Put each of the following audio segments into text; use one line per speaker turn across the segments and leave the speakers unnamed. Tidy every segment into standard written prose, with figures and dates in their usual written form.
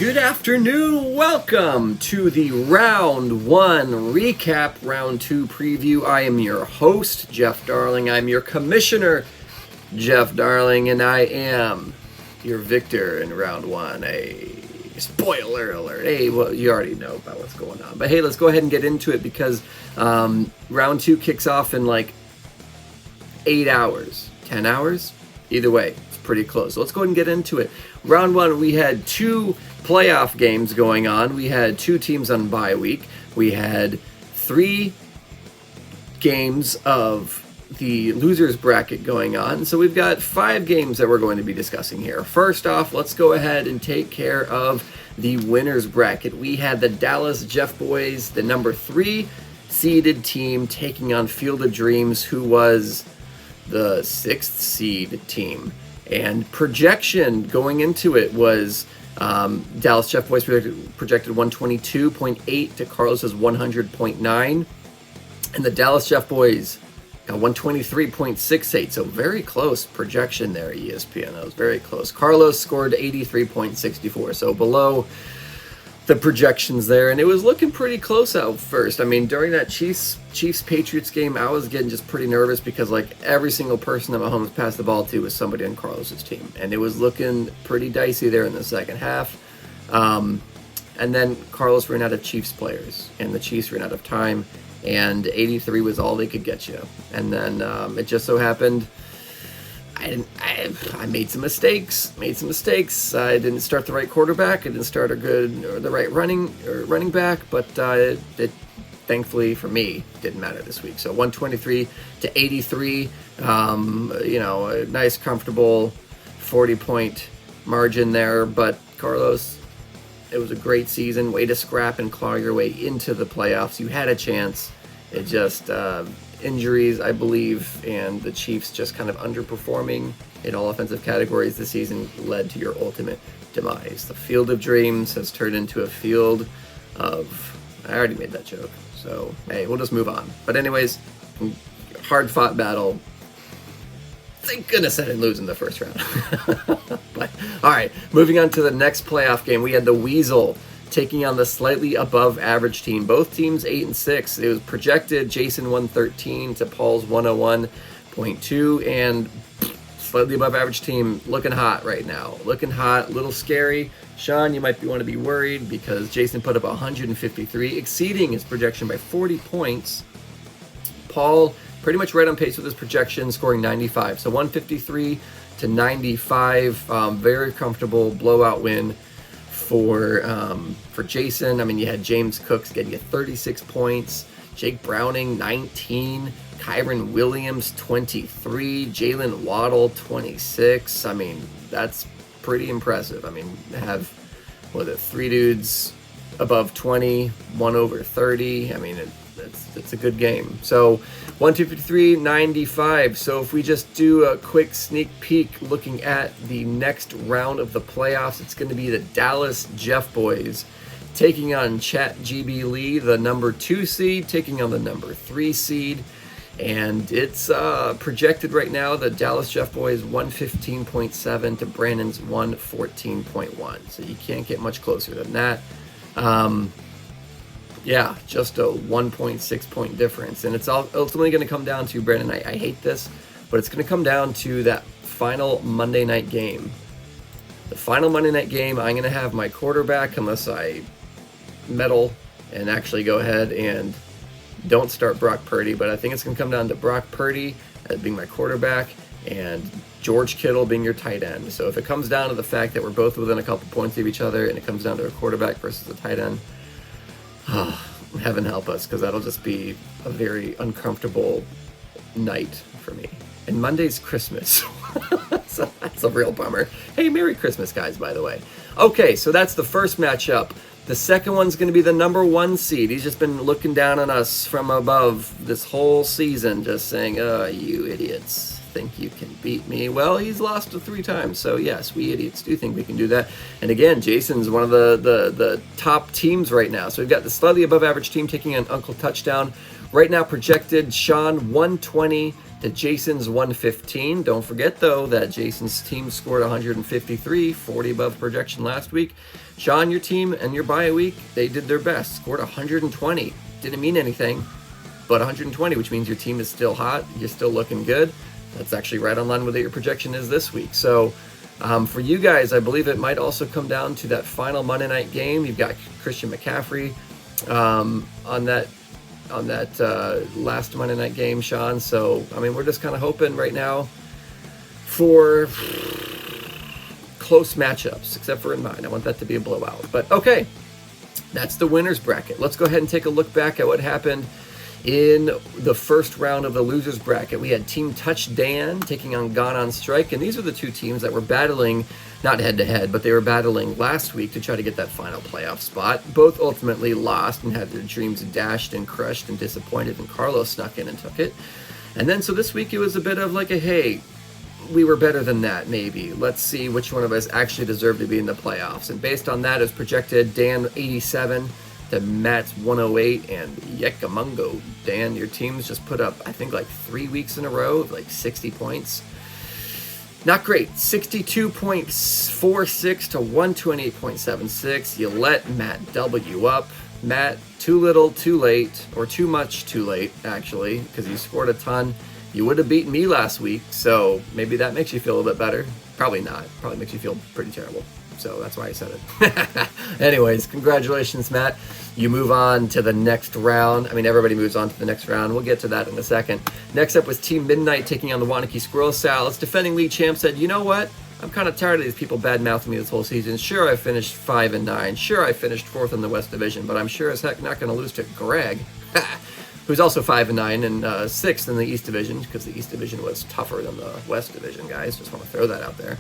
Good afternoon. Welcome to the Round 1 recap, Round 2 preview. I am your host, Jeff Darling. I'm your commissioner, Jeff Darling, and I am your victor in Round 1. Spoiler alert. Hey, well, you already know about what's going on. But hey, let's go ahead and get into it because Round 2 kicks off in like 8 hours, 10 hours. Either way, it's pretty close. So let's go ahead and get into it. Round 1, we had 2 playoff games going on. We had 2 teams on bye week. We had 3 games of the losers bracket going on. So we've got 5 games that we're going to be discussing here. First off, let's go ahead and take care of the winners bracket. We had the Dallas Jeff Boys, the number 3 seeded team, taking on Field of Dreams, who was the 6th seed team. And projection going into it was Dallas Jeff Boys projected 122.8 to Carlos's 100.9. And the Dallas Jeff Boys got 123.68. So very close projection there, ESPN. That was very close. Carlos scored 83.64. So below the projections there, and it was looking pretty close at first. I mean, during that Chiefs-Patriots game, I was getting just pretty nervous because like every single person that Mahomes passed the ball to was somebody on Carlos's team, and it was looking pretty dicey there in the second half. And then Carlos ran out of Chiefs players, and the Chiefs ran out of time, and 83 was all they could get you. And then it just so happened I made some mistakes. I didn't start the right quarterback. I didn't start the right running back. But it thankfully for me didn't matter this week. So 123 to 83. A nice, comfortable 40-point margin there. But Carlos, it was a great season. Way to scrap and claw your way into the playoffs. You had a chance. It just injuries, I believe, and the Chiefs just kind of underperforming in all offensive categories this season led to your ultimate demise. The Field of Dreams has turned into a field of... I already made that joke, so hey, we'll just move on. But anyways, hard-fought battle. Thank goodness I didn't lose in the first round. But all right, moving on to the next playoff game, we had the Weasel taking on the slightly above average team. Both teams 8-6. It was projected Jason 113 to Paul's 101.2, and slightly above average team looking hot right now. Looking hot, a little scary. Sean, you might want to be worried because Jason put up 153, exceeding his projection by 40 points. Paul pretty much right on pace with his projection, scoring 95. So 153 to 95, very comfortable blowout win for Jason. I mean, you had James Cooks getting you 36 points, Jake Browning 19, Kyron Williams 23, Jalen Waddle 26. I mean, that's pretty impressive. I mean, have 3 dudes above 20, 1 over 30. I mean, it's a good game. So 153, 95. So if we just do a quick sneak peek looking at the next round of the playoffs, it's going to be the Dallas Jeff Boys taking on Chat GB Lee, the number 2 seed, taking on the number 3 seed. And it's projected right now, the Dallas Jeff Boys 115.7 to Brandon's 114.1. So you can't get much closer than that. Yeah, just a 1.6 point difference. And it's ultimately going to come down to, Brandon, I hate this, but it's going to come down to that final Monday night game. The final Monday night game, I'm going to have my quarterback, unless I meddle and actually go ahead and don't start Brock Purdy, but I think it's going to come down to Brock Purdy as being my quarterback and George Kittle being your tight end. So if it comes down to the fact that we're both within a couple points of each other and it comes down to a quarterback versus a tight end, heaven help us, because that'll just be a very uncomfortable night for me. And Monday's Christmas. So that's a real bummer. Hey, Merry Christmas, guys, by the way. Okay, so that's the first matchup. The second one's going to be the number 1 seed. He's just been looking down on us from above this whole season, just saying, oh, you idiots think you can beat me. Well, he's lost 3 times, so yes, we idiots do think we can do that. And again, Jason's one of the top teams right now. So we've got the slightly above average team taking on Uncle Touchdown. Right now projected Sean 120 to Jason's 115. Don't forget, though, that Jason's team scored 153, 40 above projection last week. Sean, your team and your bye week, they did their best, scored 120. Didn't mean anything, but 120, which means your team is still hot. You're still looking good. That's actually right on line with what your projection is this week. So for you guys, I believe it might also come down to that final Monday night game. You've got Christian McCaffrey on that last Monday night game, Sean. So, I mean, we're just kind of hoping right now for close matchups, except for in mine. I want that to be a blowout. But, okay, that's the winner's bracket. Let's go ahead and take a look back at what happened in the first round of the loser's bracket. We had Team Touch Dan taking on Gone on Strike, and these are the two teams that were battling, not head-to-head, but they were battling last week to try to get that final playoff spot. Both ultimately lost and had their dreams dashed and crushed and disappointed, and Carlos snuck in and took it. And then, so this week it was a bit of like a, hey, we were better than that, maybe. Let's see which one of us actually deserved to be in the playoffs. And based on that, it was projected Dan 87, to Matt's 108, and Yekamungo. Dan, your teams just put up, I think, like 3 weeks in a row of like 60 points. Not great. 62.46 to 128.76. You let Matt W up. Matt, too little, too late, or too much, too late, actually, because you scored a ton. You would have beaten me last week, so maybe that makes you feel a little bit better. Probably not. Probably makes you feel pretty terrible. So that's why I said it. Anyways, congratulations, Matt. You move on to the next round. I mean, everybody moves on to the next round. We'll get to that in a second. Next up was Team Midnight taking on the Wanakee Squirrel Salads. Defending league champ said, you know what? I'm kind of tired of these people bad-mouthing me this whole season. Sure, I finished 5-9. Sure, I finished 4th in the West Division, but I'm sure as heck not going to lose to Greg, who's also 5-9 and 6th in the East Division, because the East Division was tougher than the West Division, guys. Just want to throw that out there.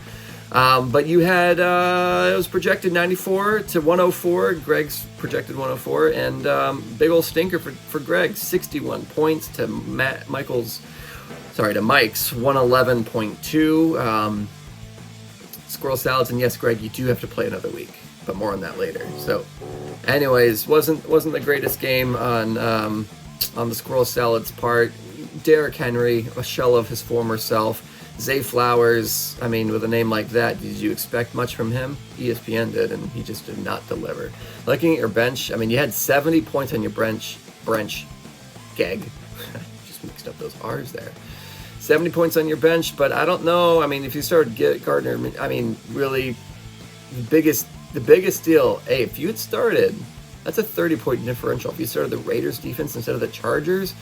But you had, it was projected 94 to 104. Greg's projected 104. And big old stinker for Greg, 61 points to Mike's 111.2. Squirrel Salads, and yes, Greg, you do have to play another week, but more on that later. So, anyways, wasn't the greatest game on the Squirrel Salads part. Derrick Henry, a shell of his former self. Zay Flowers, I mean, with a name like that, did you expect much from him? ESPN did, and he just did not deliver. Looking at your bench, I mean, you had 70 points on your bench, gag. Just mixed up those R's there. 70 points on your bench, but I don't know. I mean, if you started Gardner, I mean, really, the biggest deal, hey, if you had started, that's a 30-point differential. If you started the Raiders defense instead of the Chargers,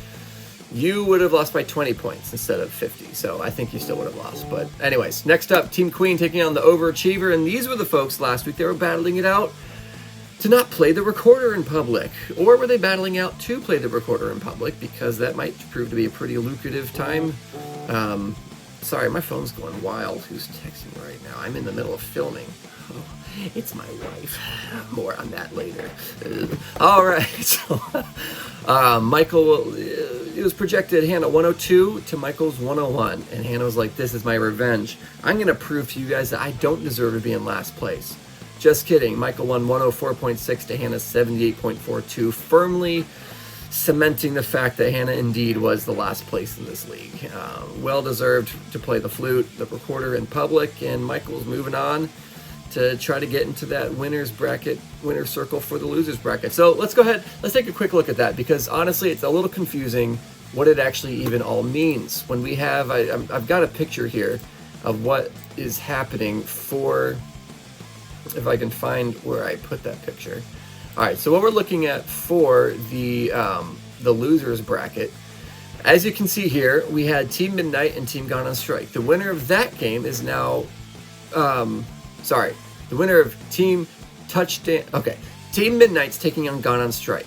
you would have lost by 20 points instead of 50. So I think you still would have lost. But anyways, next up, Team Queen taking on the Overachiever. And these were the folks last week. They were battling it out to not play the recorder in public. Or were they battling out to play the recorder in public? Because that might prove to be a pretty lucrative time. Sorry, my phone's going wild. Who's texting right now? I'm in the middle of filming. Oh, it's my wife. More on that later. All right. So, Michael, it was projected Hannah 102 to Michael's 101. And Hannah was like, this is my revenge. I'm going to prove to you guys that I don't deserve to be in last place. Just kidding. Michael won 104.6 to Hannah's 78.42, firmly cementing the fact that Hannah indeed was the last place in this league. Well deserved to play the flute, the recorder in public, and Michael's moving on to try to get into that winner's circle for the loser's bracket. So let's go ahead, let's take a quick look at that, because honestly it's a little confusing what it actually even all means. When we have, I've got a picture here of what is happening for, if I can find where I put that picture. All right, so what we're looking at for the losers bracket, as you can see here, we had Team Midnight and Team Gone on Strike. The winner of that game is now, the winner of Team Touchdown. Okay, Team Midnight's taking on Gone on Strike.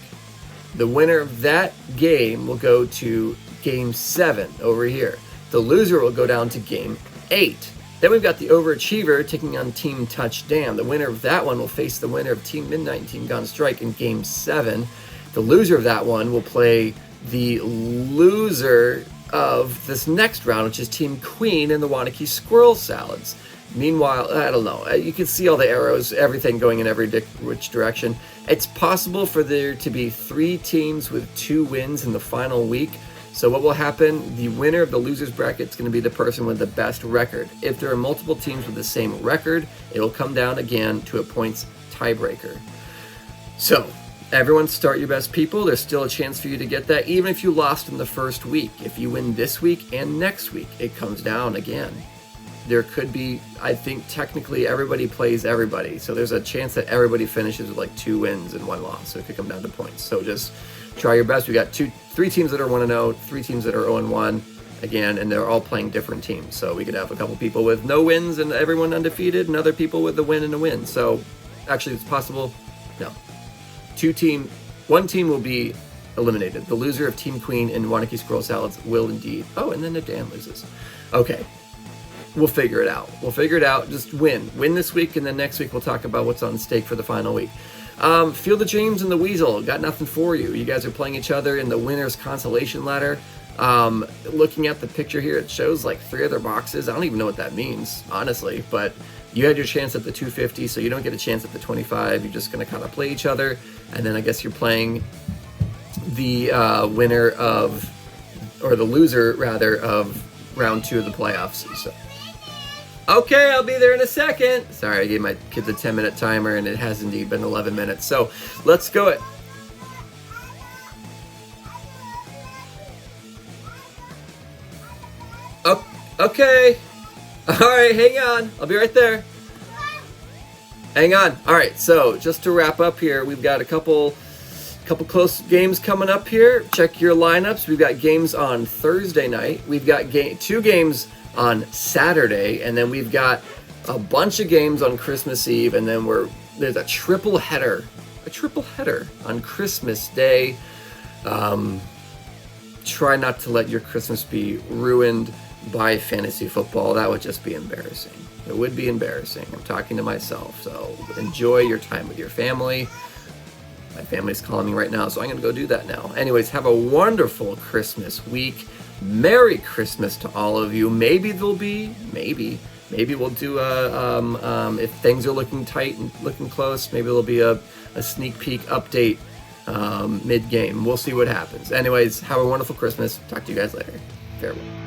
The winner of that game will go to Game 7 over here. The loser will go down to Game 8. Then we've got the Overachiever taking on Team Touchdown. The winner of that one will face the winner of Team Midnight and Team Gone Strike in Game 7. The loser of that one will play the loser of this next round, which is Team Queen and the Wanakee Squirrel Salads. Meanwhile, I don't know. You can see all the arrows, everything going in every which direction. It's possible for there to be 3 teams with 2 wins in the final week. So what will happen? The winner of the loser's bracket is going to be the person with the best record. If there are multiple teams with the same record, it will come down again to a points tiebreaker. So everyone start your best people. There's still a chance for you to get that, even if you lost in the first week. If you win this week and next week, it comes down again. There could be, I think technically everybody plays everybody. So there's a chance that everybody finishes with like 2 wins and 1 loss. So it could come down to points. So just try your best. We got 3 teams that are 1-0, 3 teams that are 0-1 again, and they're all playing different teams. So we could have a couple people with no wins and everyone undefeated, and other people with a win and a win. So actually it's possible. No. 1 team will be eliminated. The loser of Team Queen and Wanaki Squirrel Salads will indeed. Oh, and then if Dan loses. Okay. We'll figure it out. Just win this week, and then next week we'll talk about what's on stake for the final week. Field of Dreams and the Weasel, got nothing for you. You guys are playing each other in the winner's consolation ladder. Looking at the picture here, it shows like 3 other boxes. I don't even know what that means, honestly, but you had your chance at the 250, so you don't get a chance at the 25. You're just going to kind of play each other, and then I guess you're playing the winner of, or the loser rather, of round 2 of the playoffs. So. Okay, I'll be there in a second. Sorry, I gave my kids a 10-minute timer, and it has indeed been 11 minutes. So let's go. Oh, okay. All right, hang on. I'll be right there. Hang on. All right, so just to wrap up here, we've got a couple close games coming up here. Check your lineups. We've got games on Thursday night. We've got 2 games on Saturday, and then we've got a bunch of games on Christmas Eve, and then there's a triple header on Christmas Day. Try not to let your Christmas be ruined by fantasy football. That would just be embarrassing. It would be embarrassing. I'm talking to myself, so enjoy your time with your family. My family's calling me right now, so I'm going to go do that now. Anyways, have a wonderful Christmas week. Merry Christmas to all of you. Maybe we'll do if things are looking tight and looking close, maybe there'll be a sneak peek update mid-game. We'll see what happens. Anyways, have a wonderful Christmas. Talk to you guys later. Farewell.